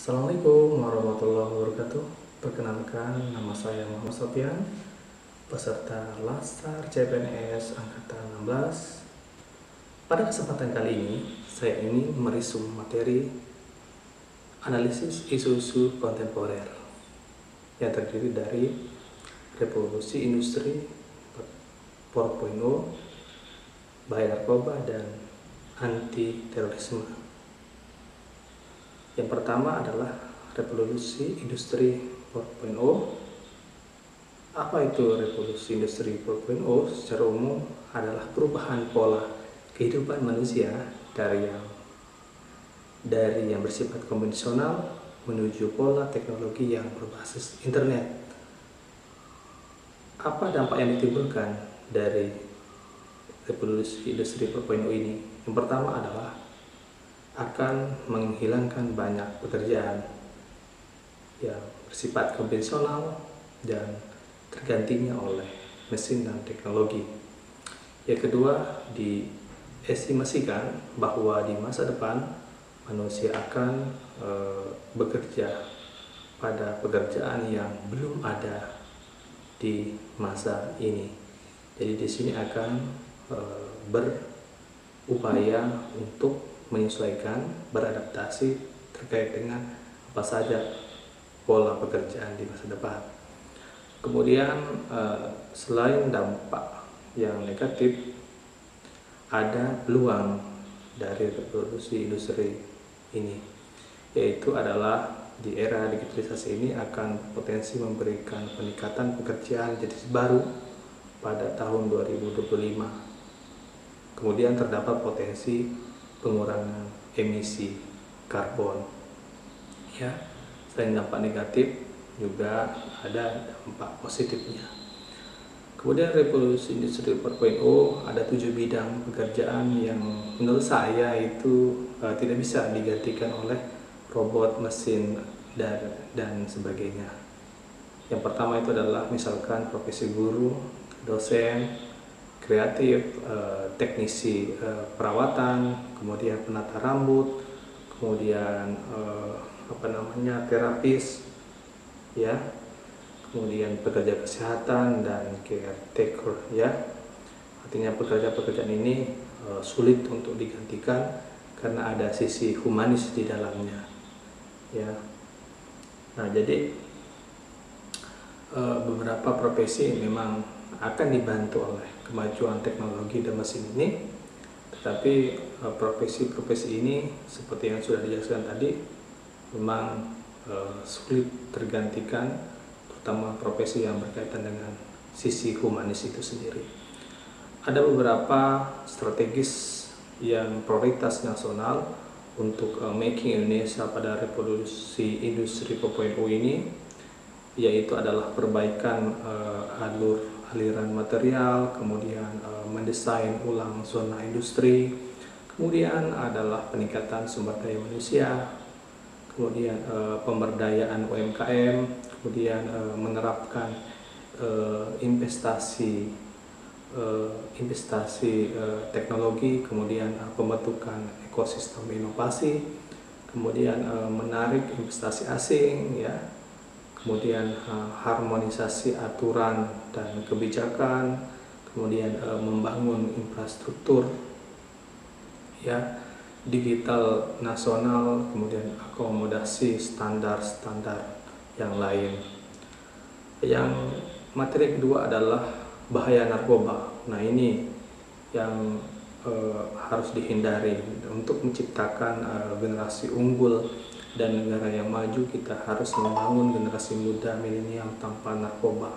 Assalamualaikum warahmatullahi wabarakatuh. Perkenalkan, nama saya Muhammad Sofyan, peserta Latsar CPNS Angkatan 16. Pada kesempatan kali ini, saya ingin merisum materi analisis isu-isu kontemporer yang terdiri dari revolusi industri 4.0, bahaya narkoba, dan anti terorisme. Yang pertama adalah revolusi industri 4.0. Apa itu revolusi industri 4.0? Secara umum adalah perubahan pola kehidupan manusia dari yang bersifat konvensional menuju pola teknologi yang berbasis internet. Apa dampak yang ditimbulkan dari revolusi industri 4.0 ini? Yang pertama adalah akan menghilangkan banyak pekerjaan yang bersifat konvensional dan tergantinya oleh mesin dan teknologi. Yang kedua, diestimasikan bahwa di masa depan manusia akan bekerja pada pekerjaan yang belum ada di masa ini. Jadi di sini akan berupaya untuk menyesuaikan, beradaptasi terkait dengan apa saja pola pekerjaan di masa depan. Kemudian selain dampak yang negatif, ada peluang dari revolusi industri ini, yaitu adalah di era digitalisasi ini akan potensi memberikan peningkatan pekerjaan jenis baru pada tahun 2025. Kemudian terdapat potensi pengurangan emisi karbon. Ya, selain dampak negatif juga ada dampak positifnya. Kemudian revolusi industri 4.0 ada 7 bidang pekerjaan yang menurut saya itu tidak bisa digantikan oleh robot, mesin, dan sebagainya. Yang pertama itu adalah misalkan profesi guru, dosen, kreatif, teknisi perawatan, kemudian penata rambut, kemudian terapis, ya, kemudian pekerja kesehatan dan caretaker, ya. Artinya pekerjaan ini sulit untuk digantikan karena ada sisi humanis di dalamnya, ya. Nah, jadi beberapa profesi memang akan dibantu oleh kemajuan teknologi dan mesin ini, tetapi profesi-profesi ini seperti yang sudah dijelaskan tadi memang sulit tergantikan, terutama profesi yang berkaitan dengan sisi humanis itu sendiri. Ada beberapa strategis yang prioritas nasional untuk making Indonesia pada revolusi industri 4.0 ini, yaitu adalah perbaikan aliran material, kemudian mendesain ulang zona industri, kemudian adalah peningkatan sumber daya manusia, kemudian pemberdayaan UMKM, kemudian menerapkan investasi teknologi, kemudian pembentukan ekosistem inovasi, kemudian menarik investasi asing, ya. Kemudian harmonisasi aturan dan kebijakan, kemudian membangun infrastruktur, ya, digital nasional, kemudian akomodasi standar-standar yang lain. Yang materi kedua adalah bahaya narkoba. Nah, ini yang harus dihindari. Untuk menciptakan generasi unggul dan negara yang maju, kita harus membangun generasi muda milenial tanpa narkoba.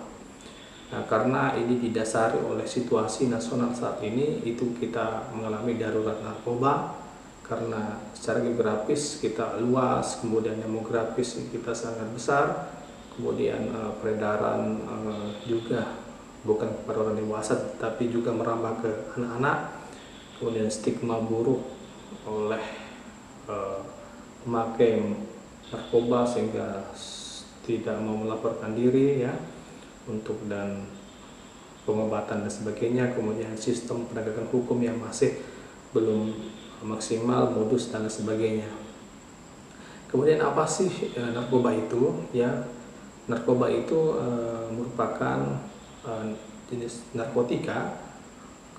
Nah, karena ini didasari oleh situasi nasional saat ini, itu kita mengalami darurat narkoba karena secara geografis kita luas, kemudian demografis kita sangat besar, kemudian peredaran juga bukan kepada orang dewasa tapi juga merambah ke anak-anak, kemudian stigma buruk oleh memakai narkoba sehingga tidak mau melaporkan diri, ya, untuk dan pengobatan dan sebagainya, kemudian sistem penegakan hukum yang masih belum maksimal, modus dan sebagainya. Kemudian apa sih narkoba itu? Ya, narkoba itu merupakan jenis narkotika,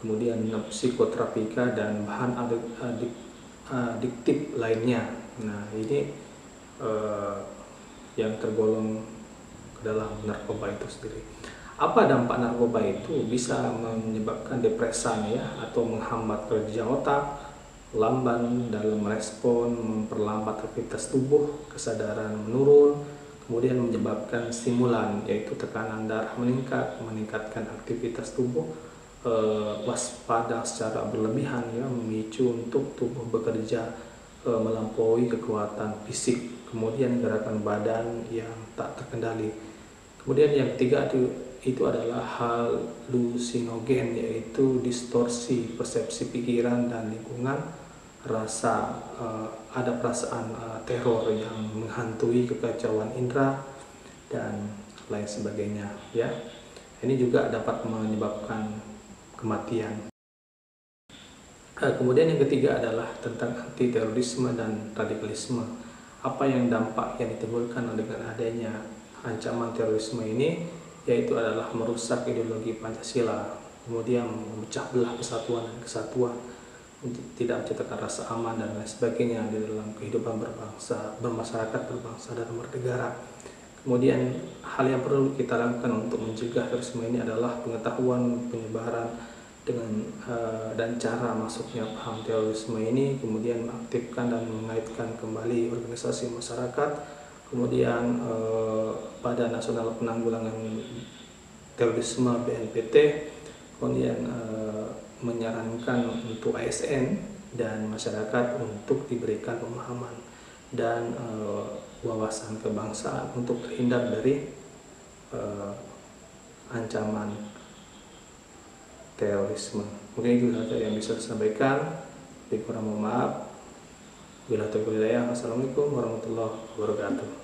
kemudian psikotropika dan bahan adiktif lainnya. Nah, ini yang tergolong ke dalam narkoba itu sendiri. Apa dampak narkoba itu? Bisa menyebabkan depresan ya, atau menghambat kerja otak, lamban dalam respon, memperlambat aktivitas tubuh, kesadaran menurun, kemudian menyebabkan stimulan yaitu tekanan darah meningkat, meningkatkan aktivitas tubuh, waspada secara berlebihan ya, memicu untuk tubuh bekerja melampaui kekuatan fisik, kemudian gerakan badan yang tak terkendali. Kemudian yang ketiga itu adalah halusinogen, yaitu distorsi persepsi pikiran dan lingkungan, ada perasaan teror yang menghantui, kekacauan indera dan lain sebagainya ya. Ini juga dapat menyebabkan kematian. Kemudian yang ketiga adalah tentang anti terorisme dan radikalisme. Apa yang dampak yang ditimbulkan dengan adanya ancaman terorisme ini, yaitu adalah merusak ideologi Pancasila, kemudian memecah belah persatuan dan kesatuan, tidak menciptakan rasa aman dan lain sebagainya di dalam kehidupan berbangsa, bermasyarakat, berbangsa dan bernegara. Kemudian hal yang perlu kita lakukan untuk mencegah terorisme ini adalah pengetahuan penyebaran dan cara masuknya paham terorisme ini, kemudian mengaktifkan dan mengaitkan kembali organisasi masyarakat, kemudian Badan Nasional Penanggulangan Terorisme BNPT, kemudian menyarankan untuk ASN dan masyarakat untuk diberikan pemahaman dan wawasan kebangsaan untuk terhindar dari ancaman terorisme. Mungkin itu saja yang bisa disampaikan. Kurang mohon maaf. Wassalamualaikum warahmatullahi wabarakatuh.